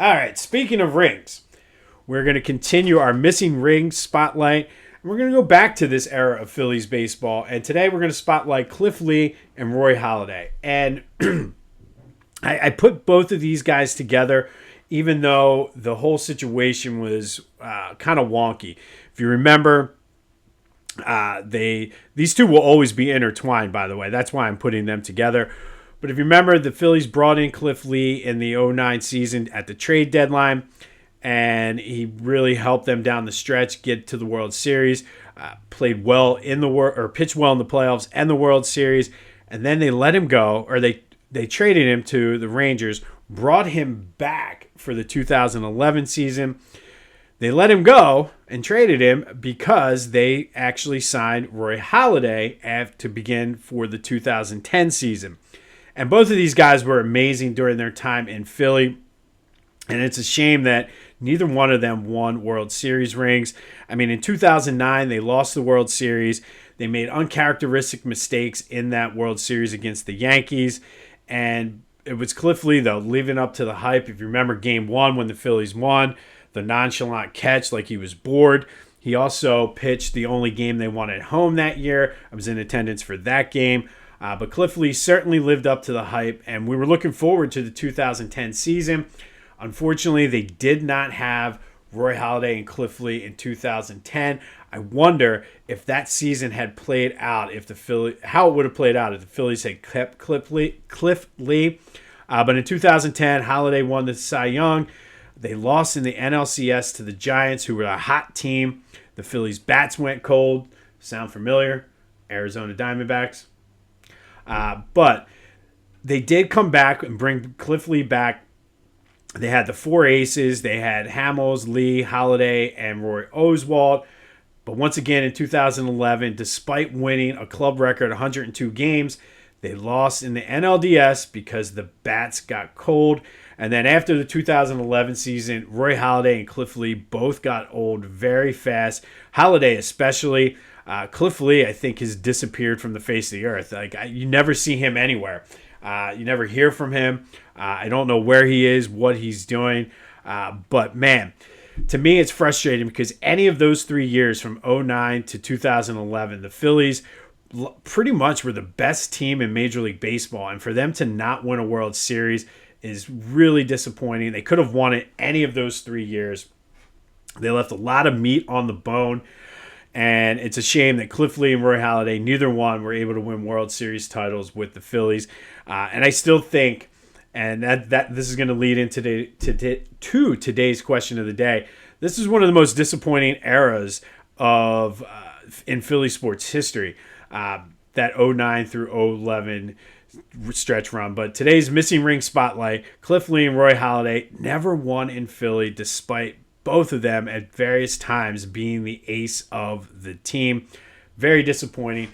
All right, speaking of rings, we're going to continue our missing ring spotlight. And we're going to go back to this era of Phillies baseball. And today we're going to spotlight Cliff Lee and Roy Halladay. And I put both of these guys together, even though the whole situation was kind of wonky. If you remember, these two will always be intertwined, by the way. That's why I'm putting them together. But if you remember, the Phillies brought in Cliff Lee in the 2009 season at the trade deadline, and he really helped them down the stretch get to the World Series. Played well in pitched well in the playoffs and the World Series, and then they let him go, or they traded him to the Rangers, brought him back for the 2011 season. They let him go and traded him because they actually signed Roy Halladay to begin for the 2010 season. And both of these guys were amazing during their time in Philly. And it's a shame that neither one of them won World Series rings. I mean, in 2009, they lost the World Series. They made uncharacteristic mistakes in that World Series against the Yankees. And it was Cliff Lee, though, living up to the hype. If you remember Game 1 when the Phillies won, the nonchalant catch like he was bored. He also pitched the only game they won at home that year. I was in attendance for that game. But Cliff Lee certainly lived up to the hype, and we were looking forward to the 2010 season. Unfortunately, they did not have Roy Halladay and Cliff Lee in 2010. I wonder if that season had played out, how it would have played out if the Phillies had kept Cliff Lee. But in 2010, Halladay won the Cy Young. They lost in the NLCS to the Giants, who were a hot team. The Phillies' bats went cold. Sound familiar? Arizona Diamondbacks. But they did come back and bring Cliff Lee back. They had the four aces. They had Hamels, Lee, Halladay, and Roy Oswalt. But once again, in 2011, despite winning a club record 102 games, they lost in the NLDS because the bats got cold. And then after the 2011 season, Roy Halladay and Cliff Lee both got old very fast. Halladay especially. Cliff Lee, I think, has disappeared from the face of the earth. You never see him anywhere. You never hear from him. I don't know where he is, what he's doing. But, man, to me, it's frustrating because any of those 3 years from 2009 to 2011, the Phillies pretty much were the best team in Major League Baseball. And for them to not win a World Series is really disappointing. They could have won it any of those 3 years. They left a lot of meat on the bone. And it's a shame that Cliff Lee and Roy Halladay, neither one were able to win World Series titles with the Phillies. And I still think, and that this is going to lead into to today's question of the day, this is one of the most disappointing eras of in Philly sports history, that 2009 through 2011 stretch run. But today's missing ring spotlight, Cliff Lee and Roy Halladay never won in Philly despite both of them at various times being the ace of the team. Very disappointing.